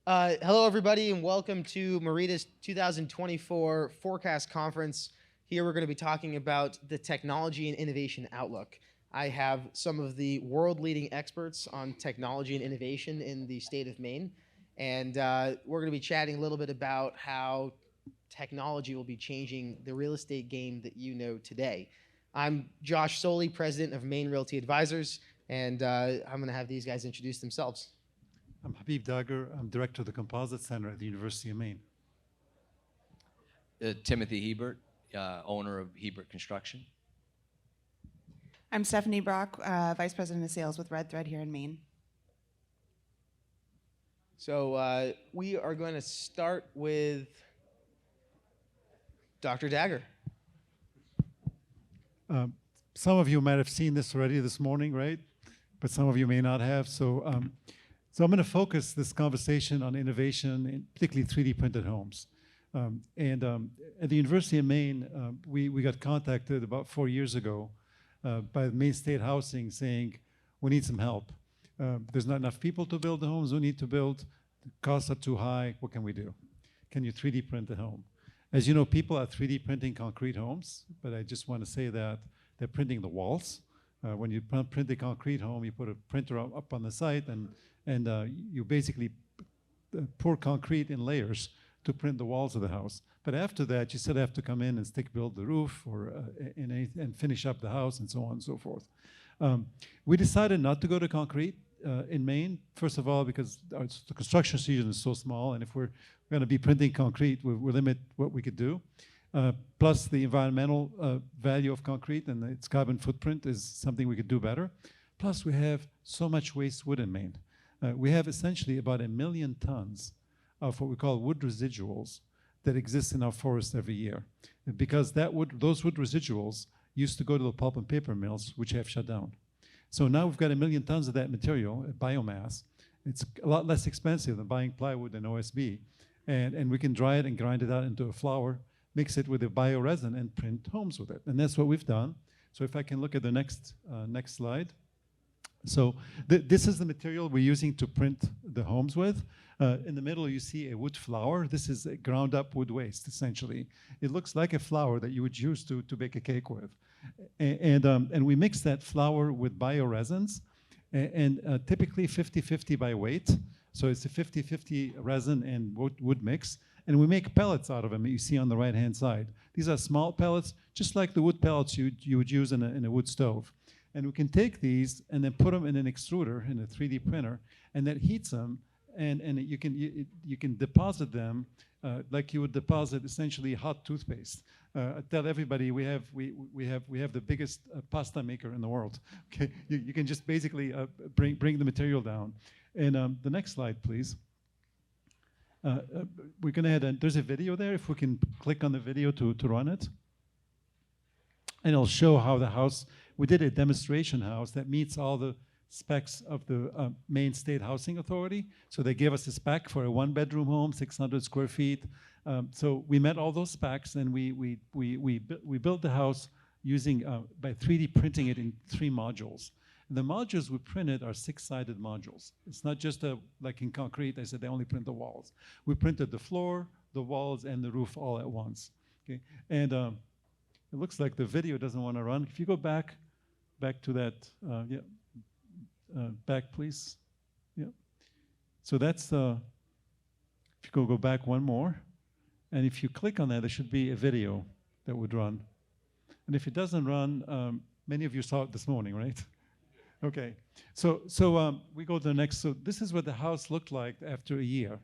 Hello, everybody, and welcome to MEREDA's 2024 Forecast Conference. Here we're going to be talking about the technology and innovation outlook. I have some of the world-leading experts on technology and innovation in the state of Maine, and we're going to be chatting a little bit about how technology will be changing the real estate game that you know today. I'm Josh Soley, president of Maine Realty Advisors, and I'm going to have these guys introduce themselves. I'm Habib Dagher. I'm director of the Composites Center at the University of Maine. Timothy Hebert, owner of Hebert Construction. I'm Stephanie Brock, Vice President of Sales with Red Thread here in Maine. So we are going to start with Dr. Dagher. Some of you might have seen this already this morning, right? But some of you may not have. So I'm going to focus this conversation on innovation, particularly 3D printed homes. At the University of Maine, we got contacted about 4 years ago by the Maine State Housing saying, we need some help. There's not enough people to build the homes we need to build. The costs are too high. What can we do? Can you 3D print a home? As you know, people are 3D printing concrete homes, but I just want to say that they're printing the walls. When you print a concrete home, you put a printer up on the site, and you basically pour concrete in layers to print the walls of the house. But after that, you still have to come in and stick build the roof or and finish up the house and so on and so forth. We decided not to go to concrete in Maine, first of all, because the construction season is so small, and if we're going to be printing concrete, we limit what we could do. Plus the environmental value of concrete and its carbon footprint is something we could do better. Plus we have so much waste wood in Maine. We have essentially about 1 million tons of what we call wood residuals that exist in our forests every year. Because those wood residuals used to go to the pulp and paper mills, which have shut down. So now we've got 1 million tons of that material, biomass. It's a lot less expensive than buying plywood and OSB. And we can dry it and grind it out into a flour, mix it with a bioresin, and print homes with it. And that's what we've done. So if I can look at the next slide. So this is the material we're using to print the homes with. In the middle, you see a wood flour. This is a ground up wood waste, essentially. It looks like a flour that you would use to bake a cake with. And we mix that flour with bioresins, and typically 50-50 by weight. So it's a 50-50 resin and wood mix. And we make pellets out of them, you see on the right-hand side. These are small pellets, just like the wood pellets you would use in a wood stove. And we can take these and then put them in an extruder, in a 3D printer, and that heats them, and you can deposit them like you would deposit essentially hot toothpaste. I tell everybody we have the biggest pasta maker in the world. Okay, you can just basically bring the material down. And the next slide, please. We're going to add, there's a video there, if we can click on the video to run it. And it'll show how the house, we did a demonstration house that meets all the specs of the Maine State Housing Authority. So they gave us a spec for a 1-bedroom home, 600 square feet. So we met all those specs, and we built the house using, by 3D printing it in 3 modules. The modules we printed are 6-sided modules. It's not just like in concrete, I said they only print the walls. We printed the floor, the walls, and the roof all at once. Okay? And it looks like the video doesn't want to run. If you go back to that, back please. Yeah. So that's, if you go back one more, and if you click on that, there should be a video that would run. And if it doesn't run, many of you saw it this morning, right? Okay, so we go to the next. So this is what the house looked like after a year.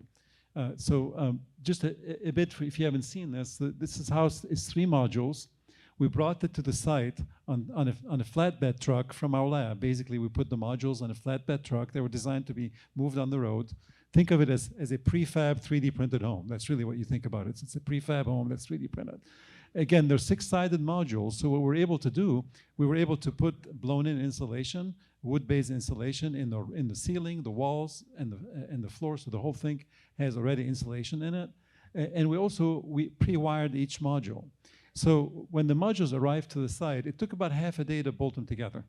Just a bit, if you haven't seen this, this house is 3 modules. We brought it to the site on a flatbed truck from our lab. Basically, we put the modules on a flatbed truck. They were designed to be moved on the road. Think of it as a prefab 3D printed home. That's really what you think about it. It's a prefab home that's 3D printed. Again, they're 6-sided modules, so what we're able to do, we were able to put blown-in insulation, wood-based insulation in the ceiling, the walls, and the floor, so the whole thing has already insulation in it. And we pre-wired each module. So when the modules arrived to the site, it took about half a day to bolt them together.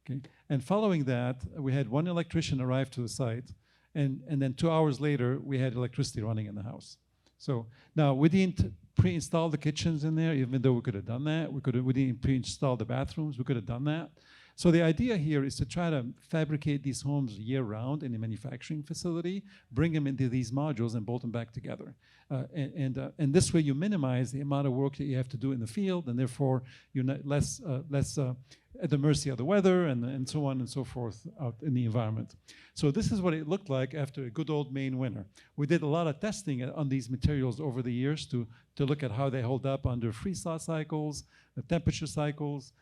Okay? And following that, we had one electrician arrive to the site, and then 2 hours later, we had electricity running in the house. So now we didn't pre-install the kitchens in there, even though we could have done that. We didn't pre-install the bathrooms. We could have done that. So the idea here is to try to fabricate these homes year-round in a manufacturing facility, bring them into these modules, and bolt them back together. And this way, you minimize the amount of work that you have to do in the field, and therefore you're not less at the mercy of the weather and so on and so forth out in the environment. So this is what it looked like after a good old Maine winter. We did a lot of testing on these materials over the years to look at how they hold up under freeze-thaw cycles, temperature cycles,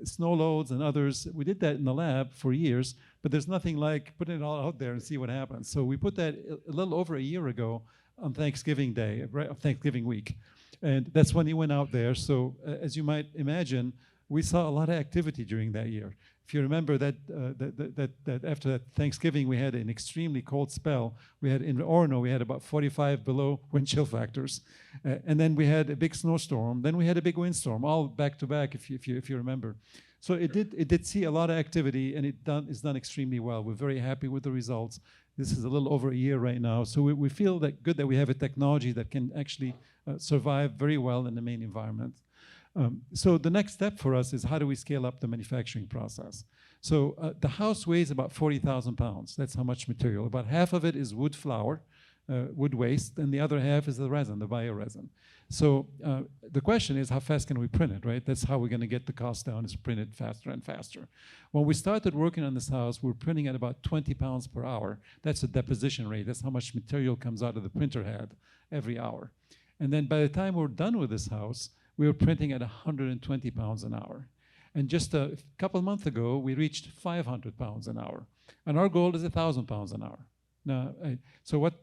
snow loads and others. We did that in the lab for years, but there's nothing like putting it all out there and see what happens. So we put that a little over a year ago on Thanksgiving Day, right, Thanksgiving week. And that's when he went out there. So as you might imagine, we saw a lot of activity during that year. If you remember that after that Thanksgiving, we had an extremely cold spell. We had in Orono, we had about 45 below wind chill factors. And then we had a big snowstorm. Then we had a big windstorm, all back to back, if you remember. So it did see a lot of activity, and it's done extremely well. We're very happy with the results. This is a little over a year right now. So we feel good that we have a technology that can actually survive very well in the Maine environment. So the next step for us is how do we scale up the manufacturing process? So the house weighs about 40,000 pounds. That's how much material. About half of it is wood flour, wood waste, and the other half is the resin, the bioresin. So the question is, how fast can we print it, right? That's how we're going to get the cost down, is print it faster and faster. When we started working on this house, we were printing at about 20 pounds per hour. That's the deposition rate. That's how much material comes out of the printer head every hour. And then by the time we're done with this house, we were printing at 120 pounds an hour. And just a couple of months ago, we reached 500 pounds an hour. And our goal is 1,000 pounds an hour. Now,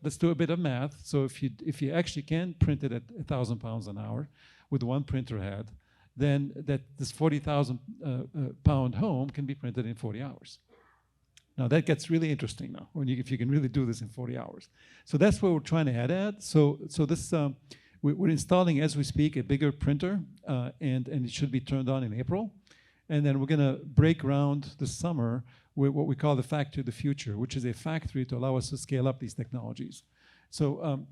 let's do a bit of math. So if you actually can print it at 1,000 pounds an hour with one printer head, then this 40,000 pound home can be printed in 40 hours. Now that gets really interesting now, if you can really do this in 40 hours. So that's what we're trying to head at. So this, we're installing, as we speak, a bigger printer, and it should be turned on in April. And then we're going to break ground this summer with what we call the Factory of the Future, which is a factory to allow us to scale up these technologies. So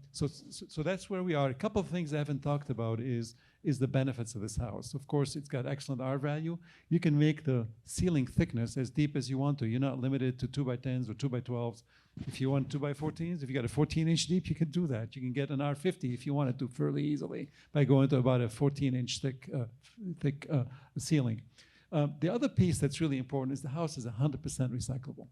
that's where we are. A couple of things I haven't talked about is the benefits of this house. Of course, it's got excellent R value. You can make the ceiling thickness as deep as you want to. You're not limited to 2x10s or 2x12s. If you want 2x14s, if you got a 14-inch deep, you can do that. You can get an R50 if you wanted to fairly easily by going to about a 14-inch thick ceiling. The other piece that's really important is the house is 100% recyclable.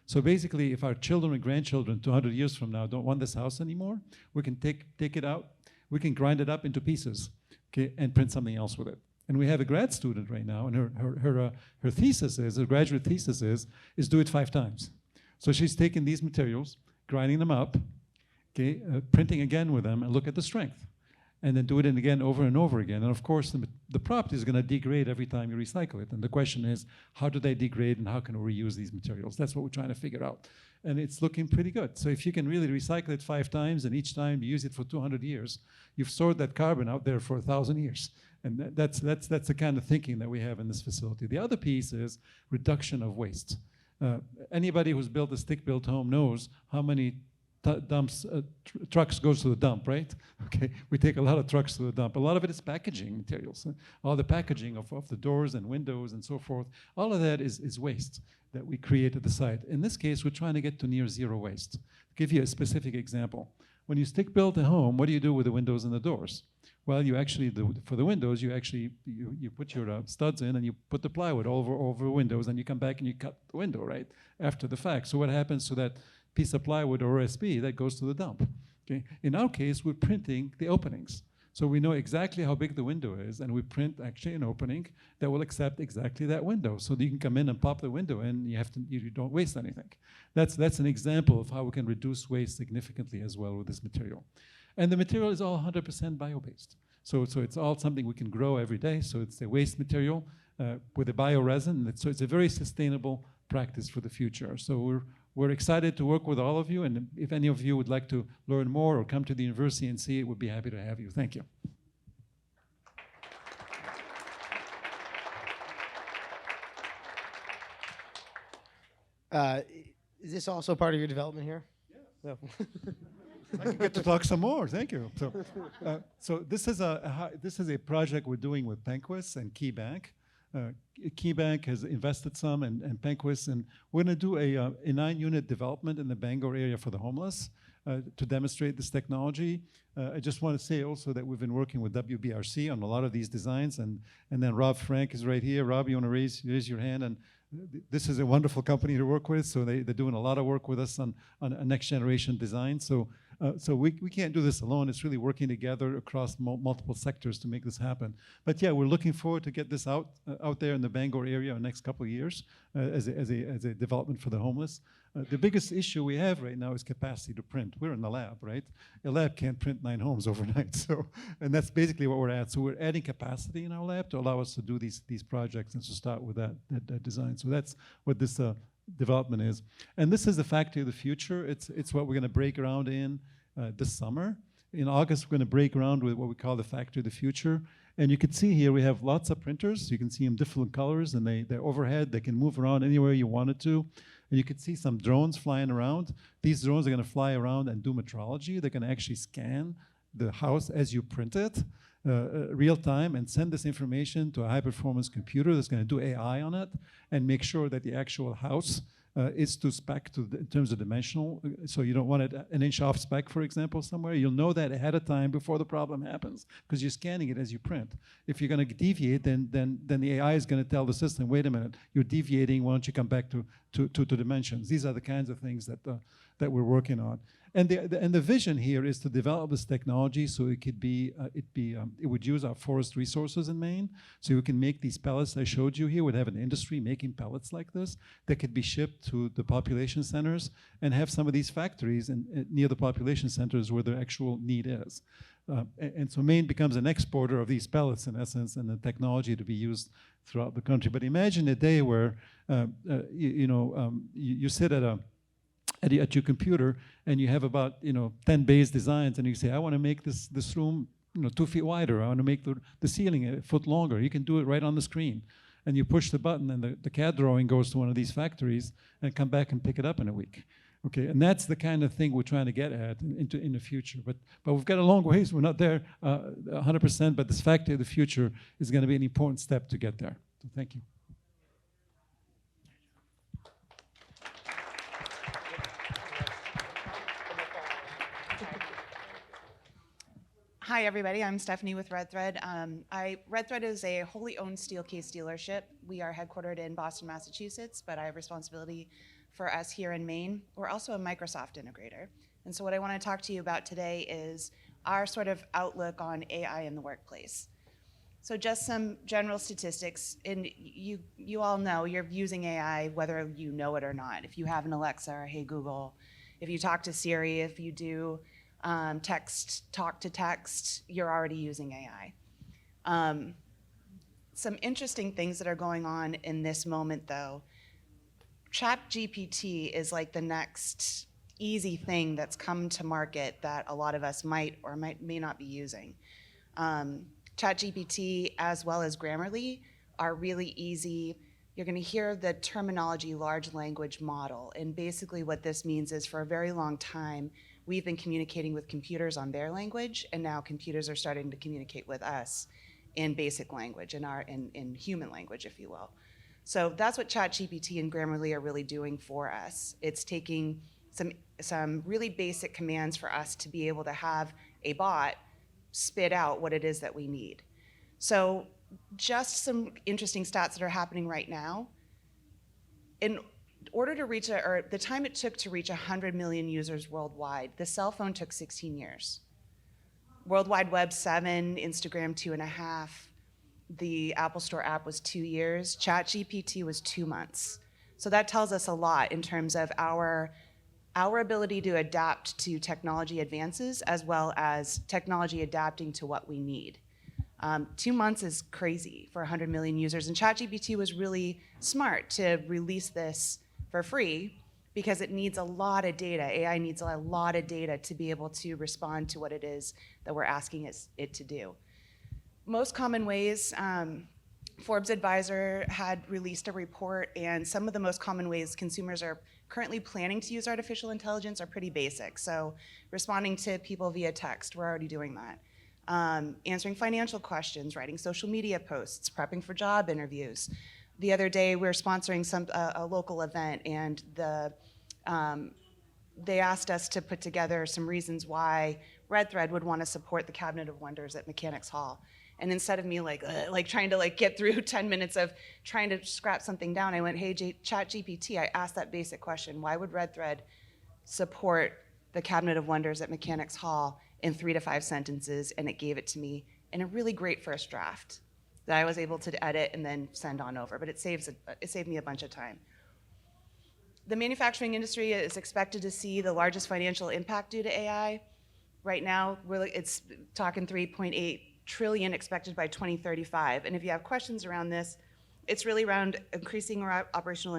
So basically, if our children and grandchildren 200 years from now don't want this house anymore, we can take it out, we can grind it up into pieces, okay, and print something else with it. And we have a grad student right now, and her thesis is, her graduate thesis is do it 5 times. So she's taking these materials, grinding them up, okay, printing again with them, and look at the strength. And then do it again over and over again. And of course, the product is going to degrade every time you recycle it. And the question is, how do they degrade and how can we reuse these materials? That's what we're trying to figure out. And it's looking pretty good. So if you can really recycle it 5 times and each time you use it for 200 years, you've stored that carbon out there for 1,000 years. And that's the kind of thinking that we have in this facility. The other piece is reduction of waste. Anybody who's built a stick-built home knows how many trucks goes to the dump, right? Okay, we take a lot of trucks to the dump. A lot of it is packaging materials. All the packaging of the doors and windows and so forth, all of that is waste that we create at the site. In this case, we're trying to get to near zero waste. To give you a specific example. When you stick-build a home, what do you do with the windows and the doors? Well, you actually, for the windows, you put your studs in and you put the plywood over windows and you come back and you cut the window, right, after the fact. So what happens to that piece of plywood or OSB that goes to the dump? Okay. In our case, we're printing the openings. So we know exactly how big the window is, and we print actually an opening that will accept exactly that window. So that you can come in and pop the window in, and you don't waste anything. That's an example of how we can reduce waste significantly as well with this material. And the material is all 100% bio-based. So it's all something we can grow every day. So it's a waste material with a bioresin. So it's a very sustainable practice for the future. So we're excited to work with all of you, and if any of you would like to learn more or come to the university and see it, we'd be happy to have you. Thank you. Is this also part of your development here? So I can get to talk some more. Thank you. So this is a project we're doing with Penquist and KeyBank. KeyBank has invested some, and Penquist, and we're going to do a 9-unit development in the Bangor area for the homeless to demonstrate this technology. I just want to say also that we've been working with WBRC on a lot of these designs, and then Rob Frank is right here. Rob, you want to raise your hand? And this is a wonderful company to work with, so they're doing a lot of work with us on a next generation design. So we can't do this alone. It's really working together across multiple sectors to make this happen. But yeah, we're looking forward to get this out there in the Bangor area in the next couple of years as a development for the homeless. The biggest issue we have right now is capacity to print. We're in the lab, right? A lab can't print 9 homes overnight, and that's basically what we're at. So we're adding capacity in our lab to allow us to do these projects and to start with that design. So that's what this development is. And this is the factory of the future. It's what we're going to break ground in this summer. In August, we're going to break ground with what we call the factory of the future. And you can see here we have lots of printers. You can see them different colors, and they're overhead. They can move around anywhere you wanted to. And you can see some drones flying around. These drones are going to fly around and do metrology. They're going to actually scan the house as you print it, real time, and send this information to a high-performance computer that's going to do AI on it and make sure that the actual house is to spec in terms of dimensional. So you don't want it an inch off spec, for example, somewhere. You'll know that ahead of time before the problem happens because you're scanning it as you print. If you're going to deviate, then the AI is going to tell the system, wait a minute, you're deviating. Why don't you come back to dimensions? These are the kinds of things that we're working on. And the vision here is to develop this technology so it could be it would use our forest resources in Maine, so we can make these pellets I showed you here. Would have an industry making pellets like this that could be shipped to the population centers and have some of these factories near the population centers where the actual need is. And so Maine becomes an exporter of these pellets in essence, and the technology to be used throughout the country. But imagine a day where you sit at your computer and you have about 10 base designs, and you say, I want to make this room 2 feet wider. I want to make the ceiling a foot longer. You can do it right on the screen, and you push the button, and the CAD drawing goes to one of these factories and come back and pick it up in a week. Okay, and that's the kind of thing we're trying to get at in the future. But we've got a long ways. We're not there 100%, but this factory of the future is going to be an important step to get there. So thank you. Hi, everybody. I'm Stephanie with Red Thread. Red Thread is a wholly owned Steelcase dealership. We are headquartered in Boston, Massachusetts, but I have responsibility for us here in Maine. We're also a Microsoft integrator. And so what I want to talk to you about today is our sort of outlook on AI in the workplace. So just some general statistics. And you all know you're using AI whether you know it or not. If you have an Alexa or Hey Google, if you talk to Siri, if you do talk to text, you're already using AI. Some interesting things that are going on in this moment, though. ChatGPT is like the next easy thing that's come to market that a lot of us may not be using. ChatGPT as well as Grammarly are really easy. You're going to hear the terminology large language model, and basically what this means is for a very long time we've been communicating with computers on their language, and now computers are starting to communicate with us in basic language, in human language, if you will. So that's what ChatGPT and Grammarly are really doing for us. It's taking some really basic commands for us to be able to have a bot spit out what it is that we need. So just some interesting stats that are happening right now. In order to reach, or the time it took to reach 100 million users worldwide, the cell phone took 16 years. World Wide Web 7, Instagram 2.5, the Apple Store app was 2 years, ChatGPT was 2 months. So that tells us a lot in terms of our ability to adapt to technology advances as well as technology adapting to what we need. 2 months is crazy for 100 million users, and ChatGPT was really smart to release this for free because it needs a lot of data. AI needs a lot of data to be able to respond to what it is that we're asking it to do. Most common ways, Forbes Advisor had released a report, and some of the most common ways consumers are currently planning to use artificial intelligence are pretty basic. So responding to people via text, we're already doing that. Answering financial questions, writing social media posts, prepping for job interviews. The other day, we were sponsoring a local event, and they asked us to put together some reasons why Red Thread would want to support the Cabinet of Wonders at Mechanics Hall. And instead of me trying to get through 10 minutes of trying to scrap something down, I went, hey, ChatGPT, I asked that basic question: why would Red Thread support the Cabinet of Wonders at Mechanics Hall in 3 to 5 sentences? And it gave it to me in a really great first draft that I was able to edit and then send on over. But it saved me a bunch of time. The manufacturing industry is expected to see the largest financial impact due to AI. Right now, it's talking 3.8 trillion expected by 2035. And if you have questions around this, it's really around increasing our operational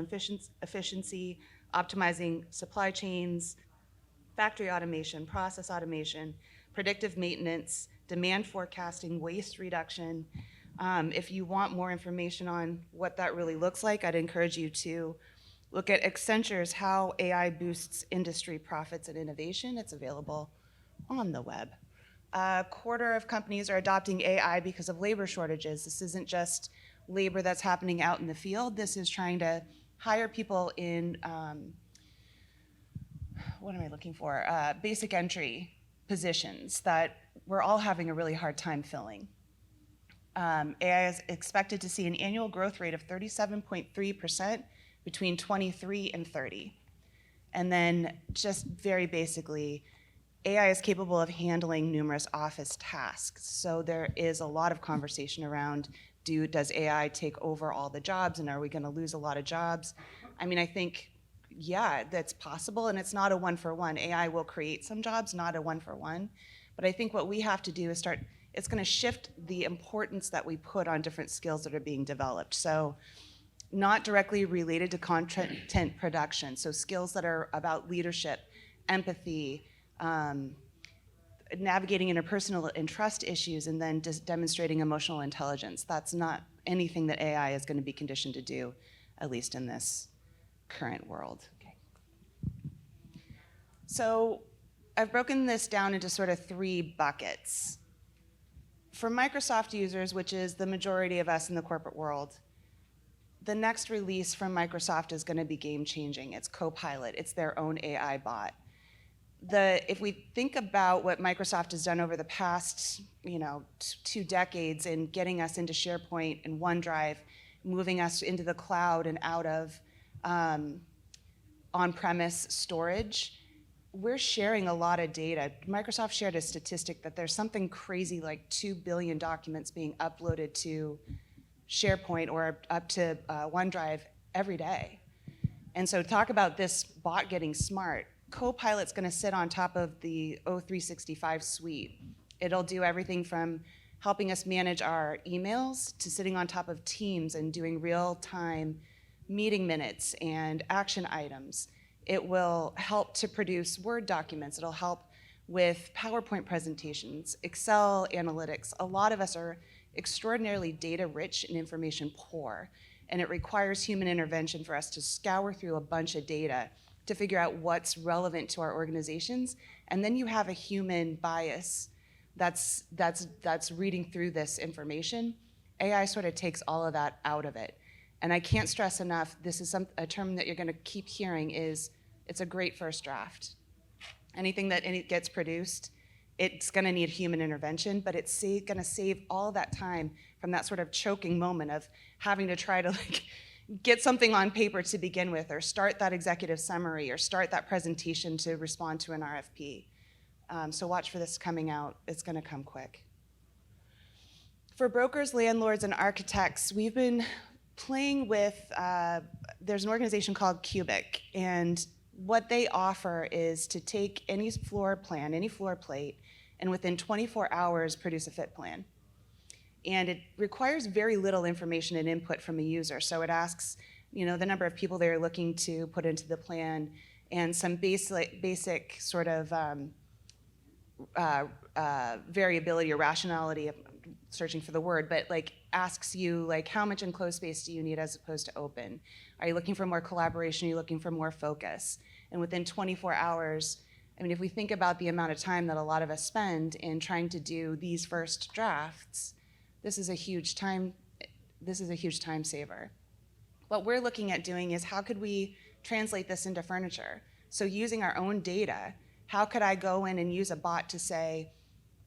efficiency, optimizing supply chains, factory automation, process automation, predictive maintenance, demand forecasting, waste reduction. If you want more information on what that really looks like, I'd encourage you to look at Accenture's How AI Boosts Industry Profits and Innovation. It's available on the web. A quarter of companies are adopting AI because of labor shortages. This isn't just labor that's happening out in the field. This is trying to hire people in, what am I looking for? Basic entry positions that we're all having a really hard time filling. AI is expected to see an annual growth rate of 37.3% between 23 and 30. And then just very basically, AI is capable of handling numerous office tasks. So there is a lot of conversation around, does AI take over all the jobs, and are we gonna lose a lot of jobs? I mean, I think, yeah, that's possible, and it's not a one-for-one. AI will create some jobs, not a one-for-one. But I think what we have to do is it's gonna shift the importance that we put on different skills that are being developed. So not directly related to content production, so skills that are about leadership, empathy, navigating interpersonal and trust issues, and then just demonstrating emotional intelligence. That's not anything that AI is going to be conditioned to do, at least in this current world. Okay. So I've broken this down into sort of 3 buckets. For Microsoft users, which is the majority of us in the corporate world, the next release from Microsoft is going to be game-changing. It's Copilot. It's their own AI bot. If we think about what Microsoft has done over the past 2 decades in getting us into SharePoint and OneDrive, moving us into the cloud and out of on-premise storage, we're sharing a lot of data. Microsoft shared a statistic that there's something crazy like 2 billion documents being uploaded to SharePoint or up to OneDrive every day. And so talk about this bot getting smart. Copilot's going to sit on top of the O365 suite. It'll do everything from helping us manage our emails to sitting on top of Teams and doing real-time meeting minutes and action items. It will help to produce Word documents. It'll help with PowerPoint presentations, Excel analytics. A lot of us are extraordinarily data-rich and information poor, and it requires human intervention for us to scour through a bunch of data to figure out what's relevant to our organizations. And then you have a human bias that's reading through this information. AI sort of takes all of that out of it. And I can't stress enough, this is a term that you're gonna keep hearing, is it's a great first draft. Anything that gets produced, it's gonna need human intervention, but it's gonna save all that time from that sort of choking moment of having to try to get something on paper to begin with, or start that executive summary, or start that presentation to respond to an RFP. So watch for this coming out. It's gonna come quick. For brokers, landlords, and architects, we've been playing with, there's an organization called Cubic, and what they offer is to take any floor plan, any floor plate, and within 24 hours produce a fit plan. And it requires very little information and input from a user. So it asks, the number of people they're looking to put into the plan, and some basic sort of variability or rationality, I'm searching for the word, but like asks you like how much enclosed space do you need as opposed to open? Are you looking for more collaboration? Are you looking for more focus? And within 24 hours, I mean, if we think about the amount of time that a lot of us spend in trying to do these first drafts, this is a huge time saver. What we're looking at doing is how could we translate this into furniture? So using our own data, how could I go in and use a bot to say,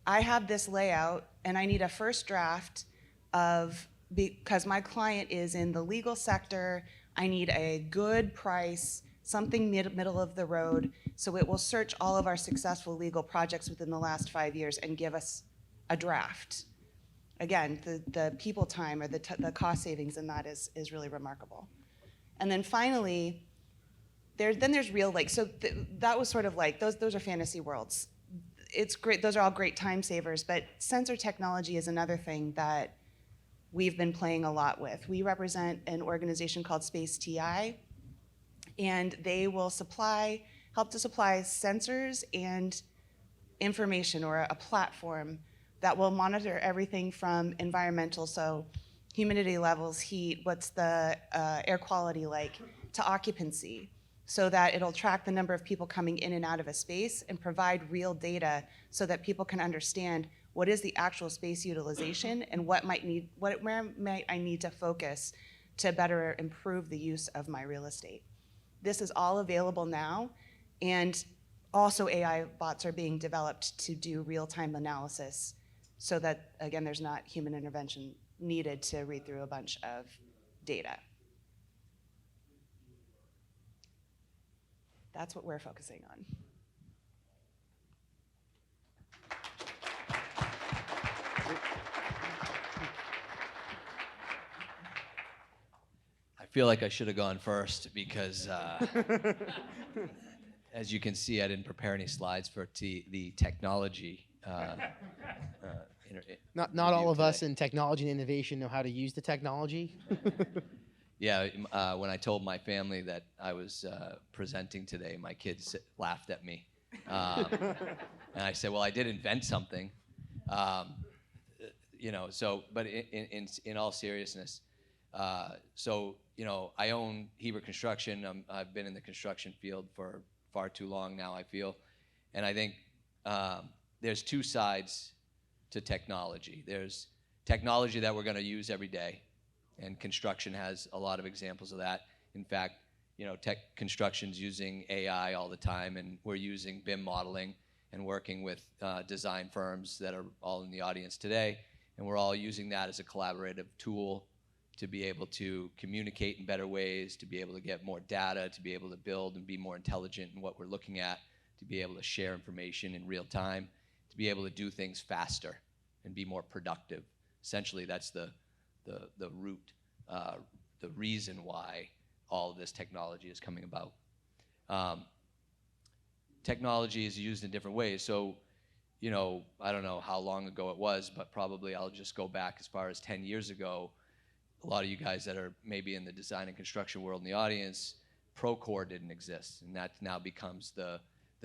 I have this layout and I need a first draft of, because my client is in the legal sector, I need a good price, something middle of the road, so it will search all of our successful legal projects within the last 5 years and give us a draft. Again, the people time or the cost savings in that is really remarkable. And then finally, there's real, like, so that was sort of like, those are fantasy worlds. It's great, those are all great time savers, but sensor technology is another thing that we've been playing a lot with. We represent an organization called Space TI, and they will help to supply sensors and information, or a platform that will monitor everything from environmental, so humidity levels, heat, what's the air quality like, to occupancy, so that it'll track the number of people coming in and out of a space and provide real data so that people can understand what is the actual space utilization and where might I need to focus to better improve the use of my real estate. This is all available now, and also AI bots are being developed to do real-time analysis so that, again, there's not human intervention needed to read through a bunch of data. That's what we're focusing on. I feel like I should have gone first because, as you can see, I didn't prepare any slides for the technology. Not all of us in technology and innovation know how to use the technology. Yeah, when I told my family that I was presenting today, my kids laughed at me. And I said, well, I did invent something. But in all seriousness, I own Hebert Construction. I've been in the construction field for far too long now, I feel. And I think there's two sides to technology. There's technology that we're going to use every day, and construction has a lot of examples of that. In fact, construction's using AI all the time, and we're using BIM modeling and working with design firms that are all in the audience today, and we're all using that as a collaborative tool to be able to communicate in better ways, to be able to get more data, to be able to build and be more intelligent in what we're looking at, to be able to share information in real time, to be able to do things faster and be more productive. Essentially, that's the root, the reason why all of this technology is coming about. Technology is used in different ways. So, I don't know how long ago it was, but probably I'll just go back as far as 10 years ago. A lot of you guys that are maybe in the design and construction world in the audience, Procore didn't exist, and that now becomes the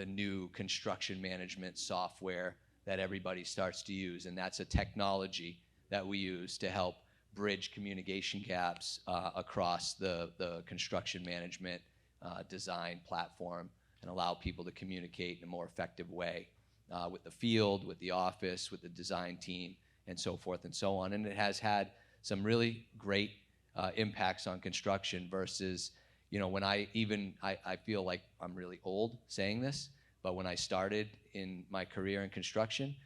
new construction management software that everybody starts to use, and that's a technology that we use to help bridge communication gaps across the construction management design platform and allow people to communicate in a more effective way with the field, with the office, with the design team, and so forth and so on. And it has had some really great impacts on construction versus, when I feel like I'm really old saying this, but when I started in my career in construction,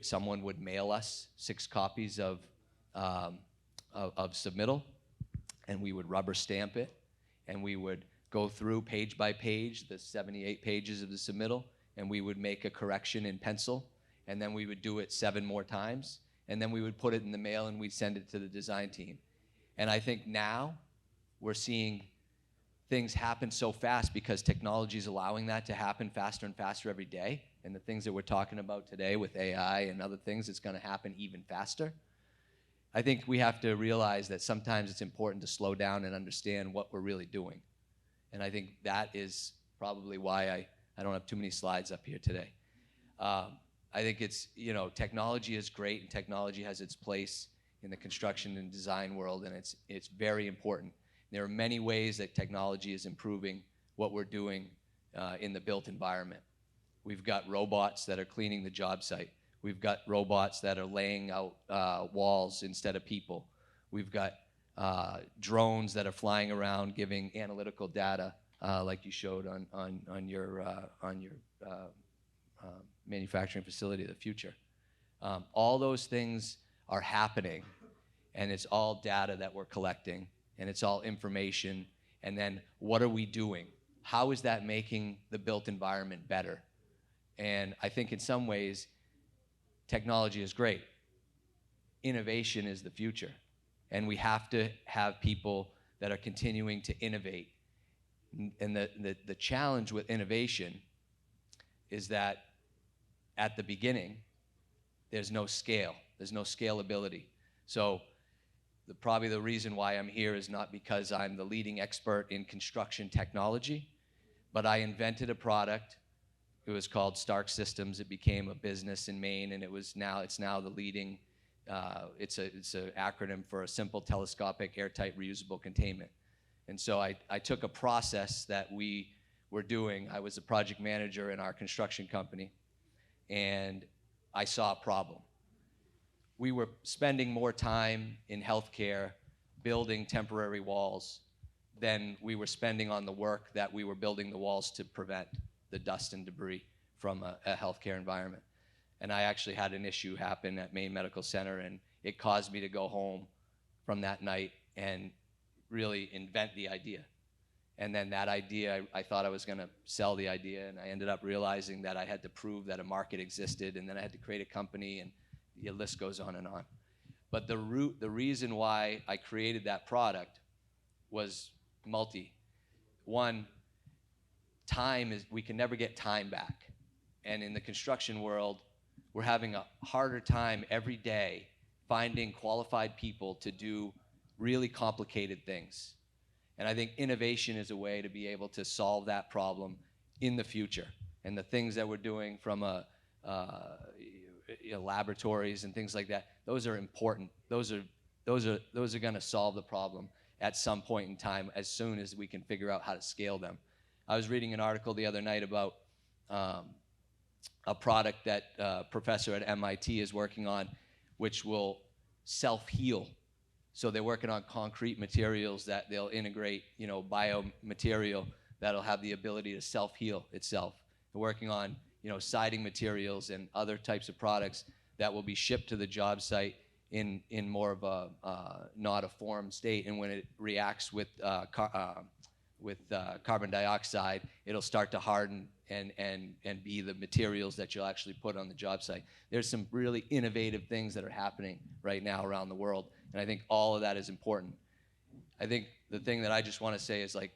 someone would mail us 6 copies of submittal, and we would rubber stamp it, and we would go through page by page the 78 pages of the submittal, and we would make a correction in pencil, and then we would do it 7 more times, and then we would put it in the mail and we'd send it to the design team. And I think now we're seeing things happen so fast because technology is allowing that to happen faster and faster every day. And the things that we're talking about today with AI and other things, it's going to happen even faster. I think we have to realize that sometimes it's important to slow down and understand what we're really doing. And I think that is probably why I don't have too many slides up here today. I think it's, technology is great, and technology has its place in the construction and design world, and it's very important. There are many ways that technology is improving what we're doing in the built environment. We've got robots that are cleaning the job site. We've got robots that are laying out walls instead of people. We've got drones that are flying around giving analytical data, like you showed on your manufacturing facility of the future. All those things are happening, and it's all data that we're collecting, and it's all information. And then what are we doing? How is that making the built environment better? And I think in some ways, technology is great. Innovation is the future. And we have to have people that are continuing to innovate. And the challenge with innovation is that at the beginning, there's no scale. There's no scalability. So probably the reason why I'm here is not because I'm the leading expert in construction technology, but I invented a product. It was called Stark Systems. It became a business in Maine, and it's now the leading. It's an acronym for a simple telescopic airtight reusable containment. And so I took a process that we were doing. I was a project manager in our construction company, and I saw a problem. We were spending more time in healthcare building temporary walls than we were spending on the work that we were building the walls to prevent the dust and debris from a healthcare environment. And I actually had an issue happen at Maine Medical Center, and it caused me to go home from that night and really invent the idea. And then that idea, I thought I was going to sell the idea, and I ended up realizing that I had to prove that a market existed, and then I had to create a company, and the list goes on and on. But the reason why I created that product was multi. One, we can never get time back. And in the construction world, we're having a harder time every day finding qualified people to do really complicated things. And I think innovation is a way to be able to solve that problem in the future. And the things that we're doing from laboratories and things like that, those are important. Those are going to solve the problem at some point in time, as soon as we can figure out how to scale them. I was reading an article the other night about a product that a professor at MIT is working on, which will self-heal. So they're working on concrete materials that they'll integrate, biomaterial that'll have the ability to self-heal itself. They're working on, siding materials and other types of products that will be shipped to the job site in more of a not a formed state, and when it reacts with carbon dioxide, it'll start to harden and be the materials that you'll actually put on the job site. There's some really innovative things that are happening right now around the world, and I think all of that is important. I think the thing that I just want to say is, like,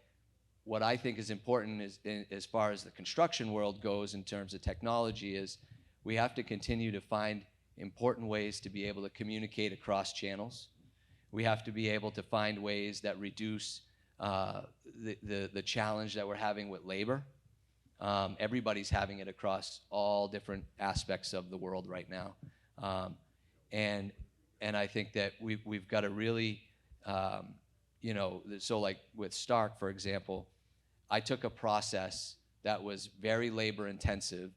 what I think is important is, as far as the construction world goes in terms of technology, is we have to continue to find important ways to be able to communicate across channels. We have to be able to find ways that reduce the challenge that we're having with labor. Everybody's having it across all different aspects of the world right now. And I think that we've got to really, so like with Stark, for example, I took a process that was very labor intensive,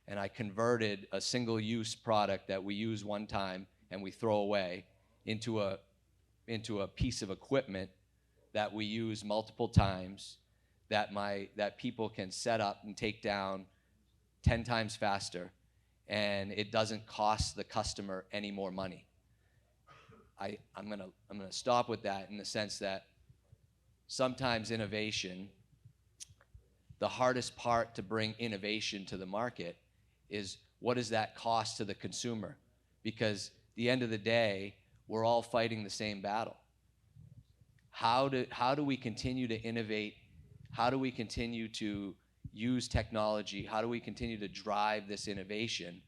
and I converted a single-use product that we use one time and we throw away into a piece of equipment that we use multiple times, that people can set up and take down 10 times faster, and it doesn't cost the customer any more money. I'm gonna stop with that in the sense that sometimes innovation, the hardest part to bring innovation to the market is, what does that cost to the consumer? Because at the end of the day, we're all fighting the same battle. How do we continue to innovate? How do we continue to use technology? How do we continue to drive this innovation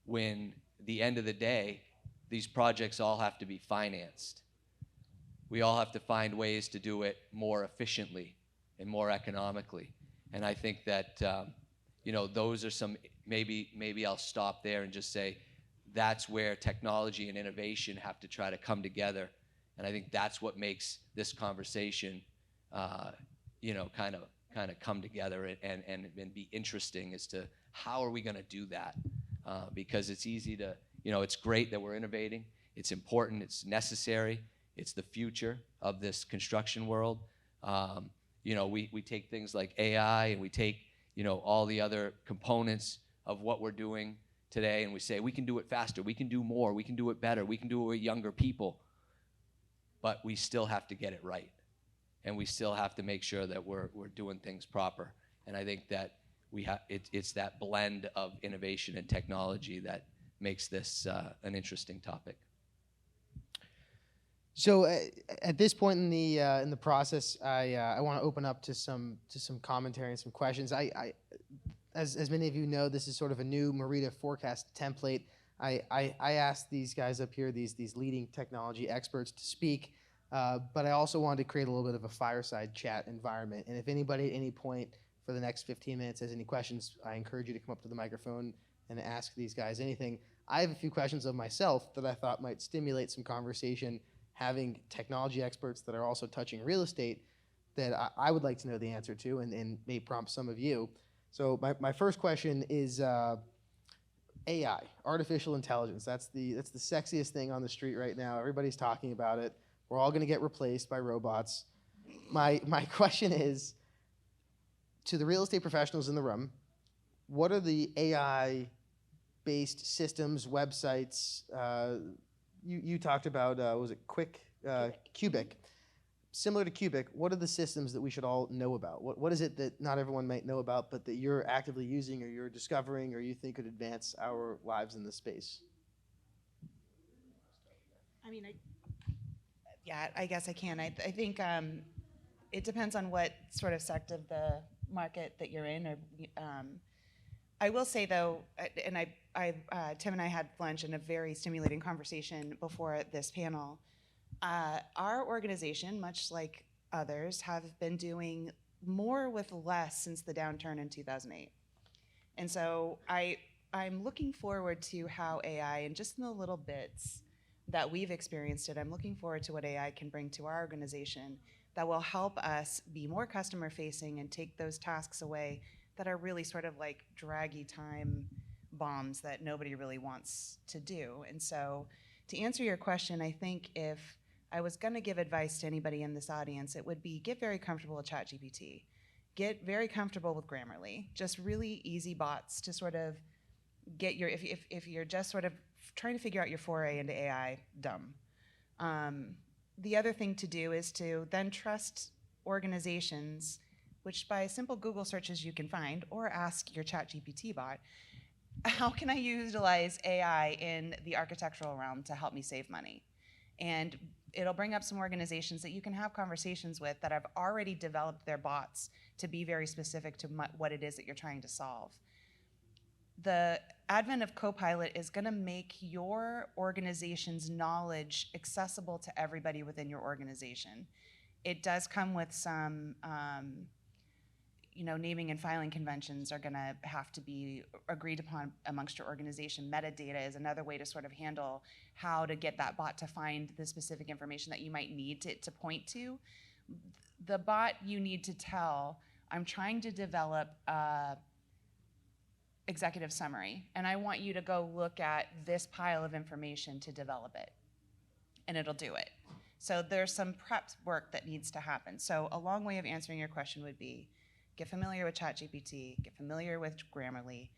when, at the end of the day, these projects all have to be financed? We all have to find ways to do it more efficiently and more economically. And I think that those are some, maybe I'll stop there and just say that's where technology and innovation have to try to come together. And I think that's what makes this conversation, kind of come together and be interesting as to how are we going to do that? Because it's easy to, it's great that we're innovating. It's important. It's necessary. It's the future of this construction world. We take things like AI and we take, all the other components of what we're doing today, and we say we can do it faster, we can do more, we can do it better, we can do it with younger people, but we still have to get it right, and we still have to make sure that we're doing things proper. And I think that it's that blend of innovation and technology that makes this an interesting topic. So at this point in the process, I want to open up to some commentary and some questions. As many of you know, this is sort of a new MEREDA forecast template. I asked these guys up here, these leading technology experts, to speak, but I also wanted to create a little bit of a fireside chat environment. And if anybody at any point for the next 15 minutes has any questions, I encourage you to come up to the microphone and ask these guys anything. I have a few questions of myself that I thought might stimulate some conversation, having technology experts that are also touching real estate that I would like to know the answer to, and may prompt some of you. So my first question is AI, artificial intelligence. That's the sexiest thing on the street right now. Everybody's talking about it. We're all going to get replaced by robots. My question is, to the real estate professionals in the room, what are the AI-based systems, websites? You talked about, was it Cubic? Similar to Cubic, what are the systems that we should all know about? What is it that not everyone might know about, but that you're actively using or you're discovering or you think could advance our lives in this space? I guess I can. I think it depends on what sort of sector of the market that you're in. Or I will say though, and Tim and I had lunch in a very stimulating conversation before this panel. Our organization, much like others, have been doing more with less since the downturn in 2008. And so I'm looking forward to how AI, and just in the little bits that we've experienced it, I'm looking forward to what AI can bring to our organization that will help us be more customer facing and take those tasks away that are really sort of like draggy time bombs that nobody really wants to do. And so to answer your question, I think if I was going to give advice to anybody in this audience, it would be get very comfortable with ChatGPT. Get very comfortable with Grammarly. Just really easy bots to sort of get your, if you're just sort of trying to figure out your foray into AI, dumb. The other thing to do is to then trust organizations, which by simple Google searches you can find, or ask your ChatGPT bot, how can I utilize AI in the architectural realm to help me save money? And it'll bring up some organizations that you can have conversations with that have already developed their bots to be very specific to what it is that you're trying to solve. The advent of Copilot is going to make your organization's knowledge accessible to everybody within your organization. It does come with some naming and filing conventions are going to have to be agreed upon amongst your organization. Metadata is another way to sort of handle how to get that bot to find the specific information that you might need to point to. The bot you need to tell, I'm trying to develop a executive summary, and I want you to go look at this pile of information to develop it, and it'll do it. So there's some prep work that needs to happen. So a long way of answering your question would be, get familiar with ChatGPT, get familiar with Grammarly.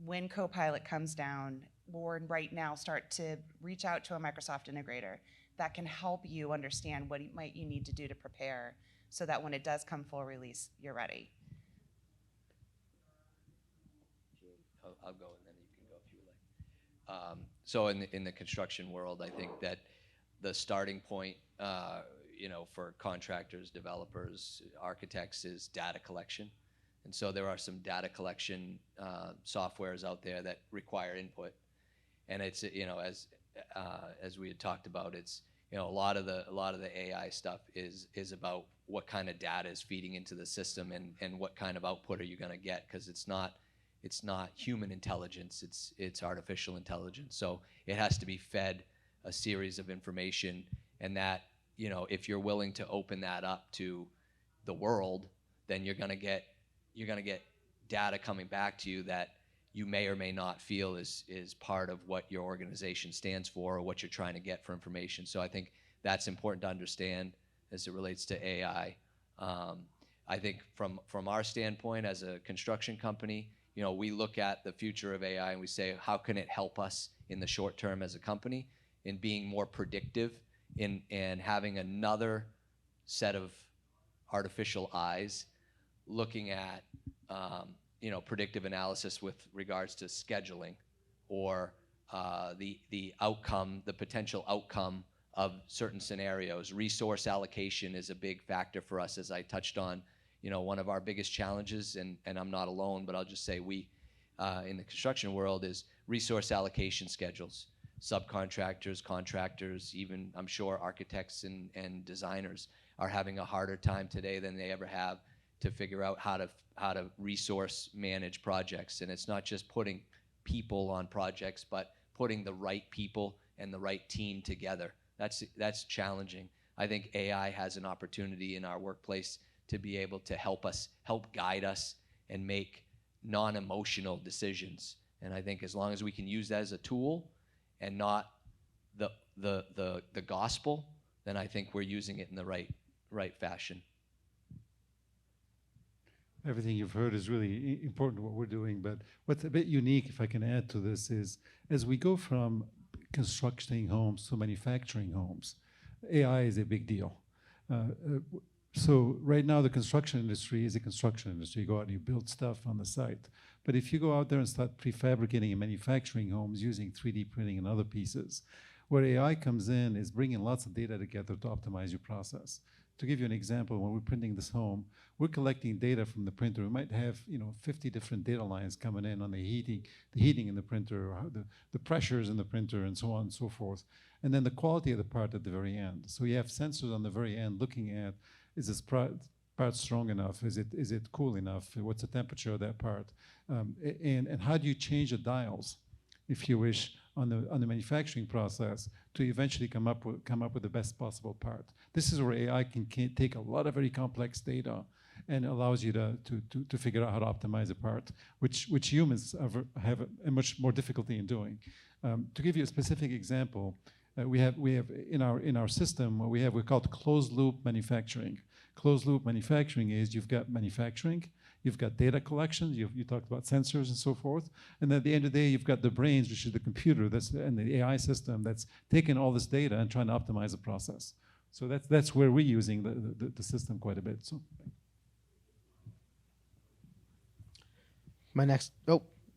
When Copilot comes down, or right now, start to reach out to a Microsoft integrator that can help you understand what you need to do to prepare so that when it does come full release, you're ready. I'll go and then you can go if you would like. So in the construction world, I think that the starting point for contractors, developers, architects is data collection. And so there are some data collection softwares out there that require input. And it's, as we had talked about, it's, a lot of the AI stuff is about what kind of data is feeding into the system and what kind of output are you going to get, because it's not it's not human intelligence, it's artificial intelligence. So it has to be fed a series of information, and that, you know, if you're willing to open that up to the world, then you're gonna get data coming back to you that you may or may not feel is part of what your organization stands for or what you're trying to get for information. So I think that's important to understand as it relates to AI. I think from our standpoint as a construction company, you know, we look at the future of AI and we say, how can it help us in the short term as a company in being more predictive and having another set of artificial eyes looking at you know, predictive analysis with regards to scheduling or the outcome, the potential outcome of certain scenarios. Resource allocation is a big factor for us, as I touched on. You know, one of our biggest challenges, and I'm not alone, but I'll just say we, in the construction world, is resource allocation schedules. Subcontractors, contractors, even I'm sure architects and designers are having a harder time today than they ever have to figure out how to resource manage projects. And it's not just putting people on projects, but putting the right people and the right team together. That's challenging. I think AI has an opportunity in our workplace to be able to help guide us and make non-emotional decisions. And I think as long as we can use that as a tool and not the gospel, then I think we're using it in the right fashion. Everything you've heard is really important what we're doing, but what's a bit unique, if I can add to this, is as we go from constructing homes to manufacturing homes, AI is a big deal. So right now the construction industry is a construction industry. You go out and you build stuff on the site. But if you go out there and start prefabricating and manufacturing homes using 3D printing and other pieces, where AI comes in is bringing lots of data together to optimize your process. To give you an example, when we're printing this home, we're collecting data from the printer. We might have 50 different data lines coming in on the heating in the printer, or the pressures in the printer, and so on and so forth. And then the quality of the part at the very end. So you have sensors on the very end looking at, is this part strong enough? Is it cool enough? What's the temperature of that part? And how do you change the dials, if you wish, on the manufacturing process to eventually come up with the best possible part? This is where AI can take a lot of very complex data and allows you to figure out how to optimize a part, which humans have a much more difficulty in doing. To give you a specific example, we have in our system what we call closed loop manufacturing. Closed loop manufacturing is you've got manufacturing, you've got data collections, you talked about sensors and so forth, and at the end of the day you've got the brains, which is the computer and the AI system that's taking all this data and trying to optimize the process. So that's where we're using the system quite a bit. So.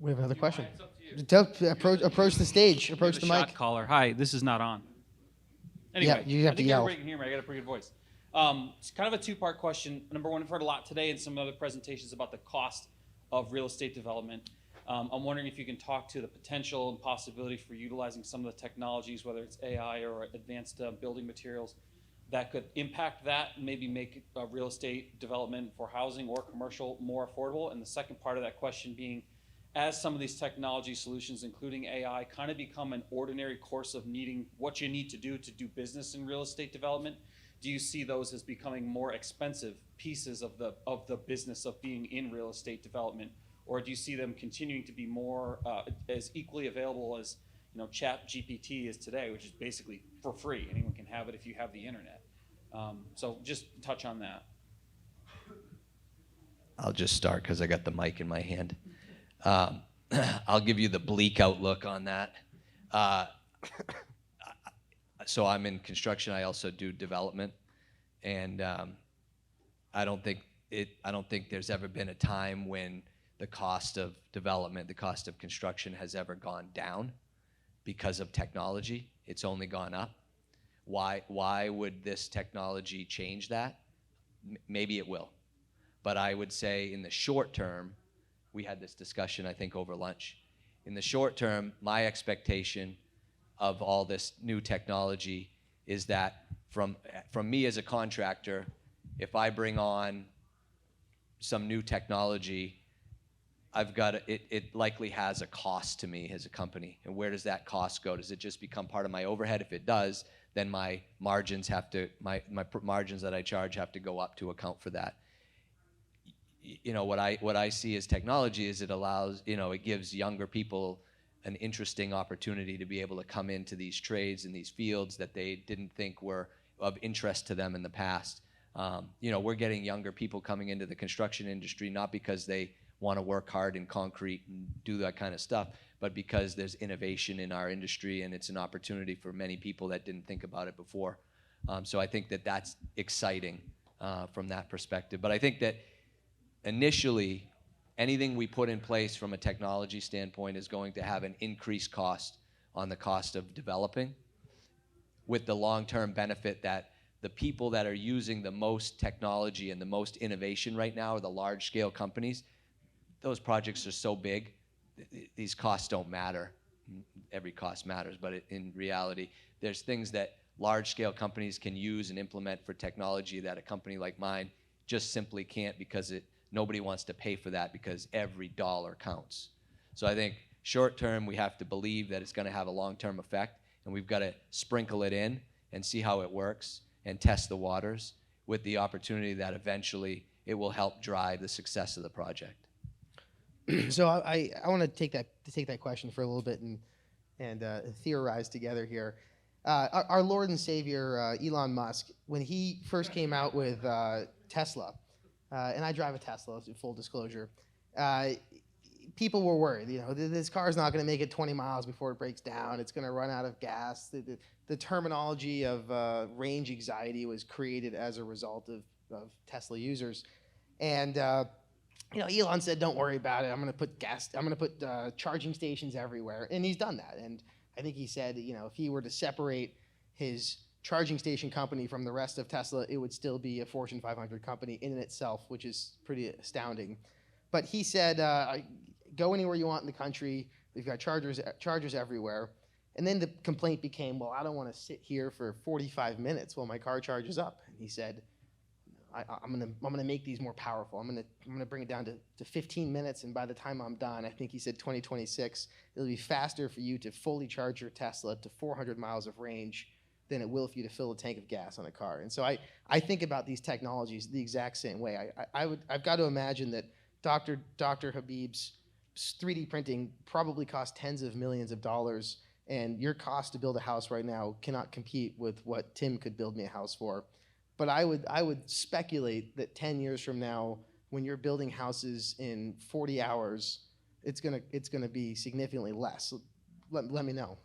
We have another question. Approach the stage. Approach the mic. Shot caller. Hi, this is not on. Anyway, yeah, you have to yell. Everybody can hear me. I got a pretty good voice. It's kind of a two-part question. Number one, I've heard a lot today in some other presentations about the cost of real estate development. I'm wondering if you can talk to the potential and possibility for utilizing some of the technologies, whether it's AI or advanced building materials, that could impact that and maybe make real estate development for housing or commercial more affordable. And the second part of that question being, as some of these technology solutions, including AI, kind of become an ordinary course of needing what you need to do business in real estate development, do you see those as becoming more expensive pieces of the business of being in real estate development? Or do you see them continuing to be more as equally available as Chat GPT is today, which is basically for free? Anyone can have it if you have the internet. So just touch on that. I'll just start because I got the mic in my hand. I'll give you the bleak outlook on that. So I'm in construction. I also do development, and I don't think there's ever been a time when the cost of development, the cost of construction, has ever gone down because of technology. It's only gone up. Why would this technology change that? Maybe it will, but I would say in the short term. We had this discussion, I think, over lunch. In the short term, my expectation of all this new technology is that from me as a contractor, if I bring on some new technology, it likely has a cost to me as a company. And where does that cost go? Does it just become part of my overhead? If it does, then my margins margins that I charge have to go up to account for that. What I see as technology is it allows, it gives younger people an interesting opportunity to be able to come into these trades and these fields that they didn't think were of interest to them in the past. We're getting younger people coming into the construction industry not because they want to work hard in concrete and do that kind of stuff, but because there's innovation in our industry and it's an opportunity for many people that didn't think about it before. So I think that that's exciting from that perspective. But I think that initially, anything we put in place from a technology standpoint is going to have an increased cost on the cost of developing, with the long-term benefit that the people that are using the most technology and the most innovation right now are the large-scale companies. Those projects are so big, these costs don't matter. Every cost matters, but in reality, there's things that large-scale companies can use and implement for technology that a company like mine just simply can't, because nobody wants to pay for that, because every dollar counts. So I think short-term, we have to believe that it's going to have a long-term effect, and we've got to sprinkle it in and see how it works and test the waters, with the opportunity that eventually it will help drive the success of the project. So I want to take that question for a little bit and theorize together here. Our Lord and Savior Elon Musk, when he first came out with Tesla, and I drive a Tesla, full disclosure, people were worried. This car is not going to make it 20 miles before it breaks down. It's going to run out of gas. The terminology of range anxiety was created as a result of Tesla users, and Elon said, "Don't worry about it. I'm going to put charging stations everywhere," and he's done that. And I think he said, if he were to separate his charging station company from the rest of Tesla, it would still be a Fortune 500 company in itself, which is pretty astounding. But he said, go anywhere you want in the country. We've got chargers everywhere. And then the complaint became, well, I don't want to sit here for 45 minutes while my car charges up. And he said, I'm gonna make these more powerful. I'm gonna bring it down to 15 minutes, and by the time I'm done, I think he said 2026, it'll be faster for you to fully charge your Tesla to 400 miles of range than it will for you to fill a tank of gas on a car. And so I think about these technologies the exact same way. I've got to imagine that Dr. Habib's 3D printing probably costs tens of millions of dollars, and your cost to build a house right now cannot compete with what Tim could build me a house for. But I would speculate that 10 years from now, when you're building houses in 40 hours, it's gonna be significantly less. Let me know.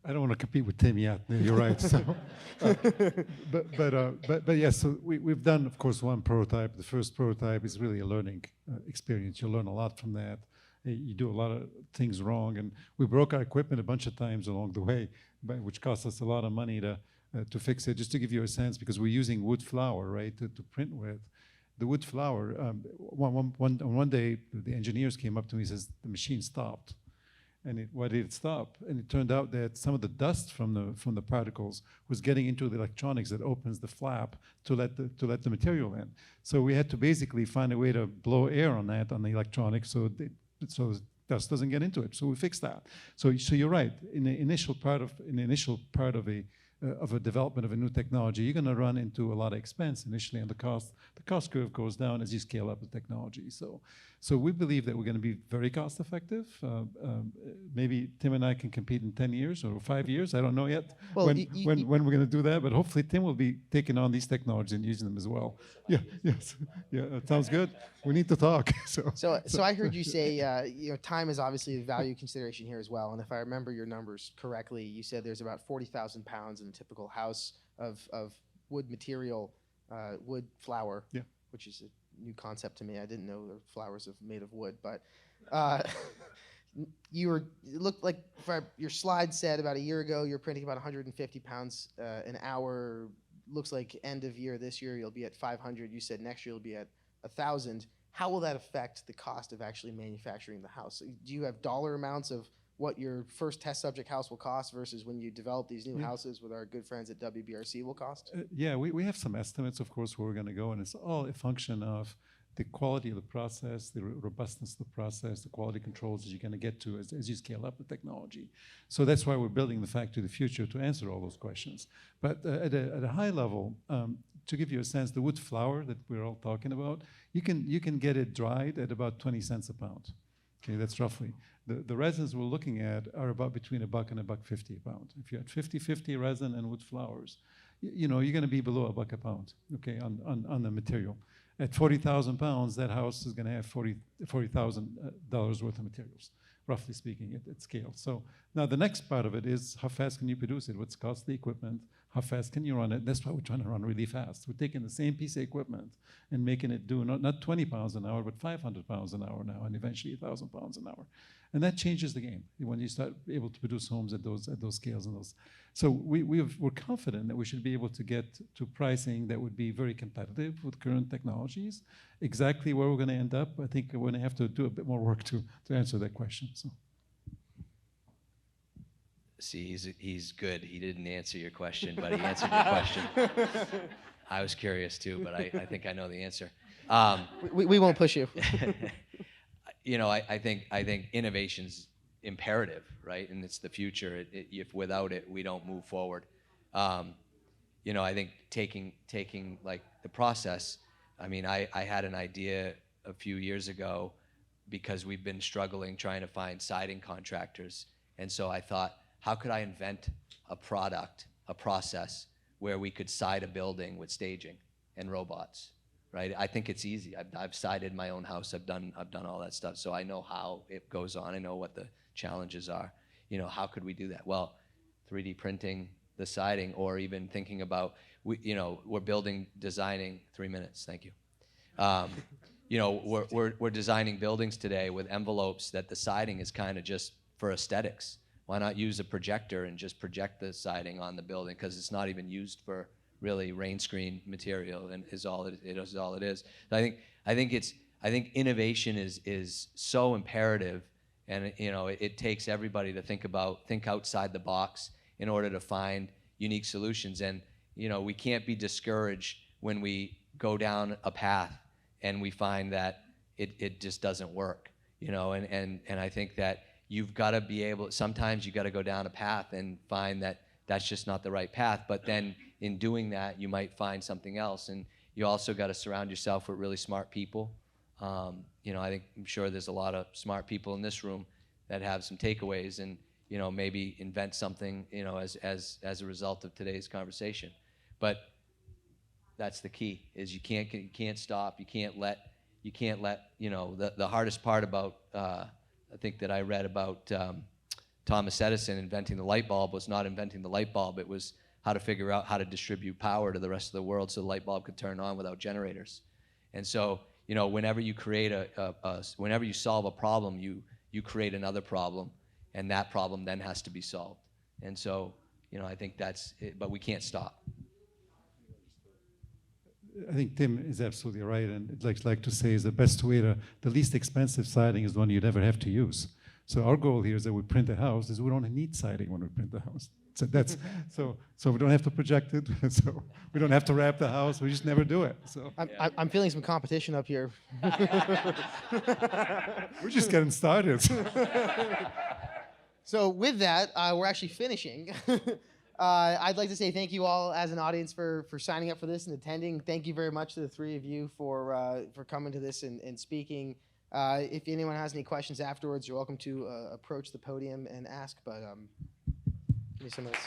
I don't want to compete with Tim yet. You're right. So, but yes. So we've done, of course, one prototype. The first prototype is really a learning experience. You learn a lot from that. You do a lot of things wrong, and we broke our equipment a bunch of times along the way, which cost us a lot of money to fix it. Just to give you a sense, because we're using wood flour, right, to print with. The wood flour. One day, the engineers came up to me and says the machine stopped. And why did it stop? And it turned out that some of the dust from the particles was getting into the electronics that opens the flap to let the material in. So we had to basically find a way to blow air on the electronics so dust doesn't get into it. So we fixed that. So you're right. In the initial part of a development of a new technology, you're going to run into a lot of expense initially, and the cost curve goes down as you scale up the technology. So we believe that we're going to be very cost effective. Maybe Tim and I can compete in 10 years or 5 years. I don't know yet when we're going to do that, but hopefully Tim will be taking on these technologies and using them as well. Yeah, yes, yeah, that sounds good. We need to talk. So I heard you say, time is obviously a value consideration here as well. And if I remember your numbers correctly, you said there's about 40,000 pounds in a typical house of wood material, wood flour, yeah, which is a new concept to me. I didn't know the flowers are made of wood, but it looked like your slide said about a year ago you're printing about 150 pounds an hour. Looks like end of year this year you'll be at 500. You said next year you'll be at 1,000. How will that affect the cost of actually manufacturing the house? Do you have dollar amounts of what your first test subject house will cost versus when you develop these new houses with our good friends at WBRC will cost? Yeah, we have some estimates, of course, where we're going to go, and it's all a function of the quality of the process, the robustness of the process, the quality controls that you're going to get to as you scale up the technology. So that's why we're building the factory of the future, to answer all those questions. But at a high level, to give you a sense, the wood flour that we're all talking about, you can get it dried at about 20 cents a pound. Okay, that's roughly. The resins we're looking at are about between $1 and $1.50 a pound. If you had 50-50 resin and wood flours, you know, you're going to be below $1 a pound, okay, on the material. At 40,000 pounds, that house is going to have $40,000 worth of materials, roughly speaking, at scale. So now the next part of it is how fast can you produce it? What's the cost of the equipment? How fast can you run it? That's why we're trying to run really fast. We're taking the same piece of equipment and making it do not 20 pounds an hour, but 500 pounds an hour now, and eventually 1,000 pounds an hour. And that changes the game when you start able to produce homes at those scales and those. So we're confident that we should be able to get to pricing that would be very competitive with current technologies. Exactly where we're going to end up, I think we're going to have to do a bit more work to answer that question. So. See, he's good. He didn't answer your question, but he answered your question. I was curious too, but I think I know the answer. We won't push you. You know, I think innovation's imperative, right? And it's the future. If without it, we don't move forward. You know, I think taking like the process. I mean, I had an idea a few years ago because we've been struggling trying to find siding contractors, and so I thought, how could I invent a product, a process where we could side a building with staging and robots, right? I think it's easy. I've sided my own house. I've done all that stuff, so I know how it goes on. I know what the challenges are. You know, how could we do that? Well, 3D printing the siding, or even thinking about, we're designing 3 minutes. Thank you. You know, we're designing buildings today with envelopes that the siding is kind of just for aesthetics. Why not use a projector and just project the siding on the building, because it's not even used for really rain screen material, and is all it is. So I think innovation is so imperative, and you know it takes everybody to think outside the box in order to find unique solutions. And you know, we can't be discouraged when we go down a path and we find that it just doesn't work. You know, and I think that you've got to be able, sometimes you got to go down a path and find that that's just not the right path, but then in doing that you might find something else. And you also got to surround yourself with really smart people. You know, I'm sure there's a lot of smart people in this room that have some takeaways, and you know, maybe invent something, you know, as a result of today's conversation. But that's the key, is you can't stop, you can't let, you know, the hardest part about I think that I read about Thomas Edison inventing the light bulb was not inventing the light bulb. It was how to figure out how to distribute power to the rest of the world so the light bulb could turn on without generators. And so, you know, whenever you create whenever you solve a problem, you create another problem, and that problem then has to be solved. And so, you know, I think that's it, but we can't stop. I think Tim is absolutely right, and I'd like to say is the least expensive siding is the one you never have to use. So our goal here is that we print a house, is we don't need siding when we print the house. So that's so we don't have to project it, so we don't have to wrap the house. We just never do it. So I'm feeling some competition up here. we're just getting started. So with that, we're actually finishing. I'd like to say thank you all as an audience for signing up for this and attending. Thank you very much to the three of you for coming to this and speaking. If anyone has any questions afterwards, you're welcome to approach the podium and ask. But give me some of this.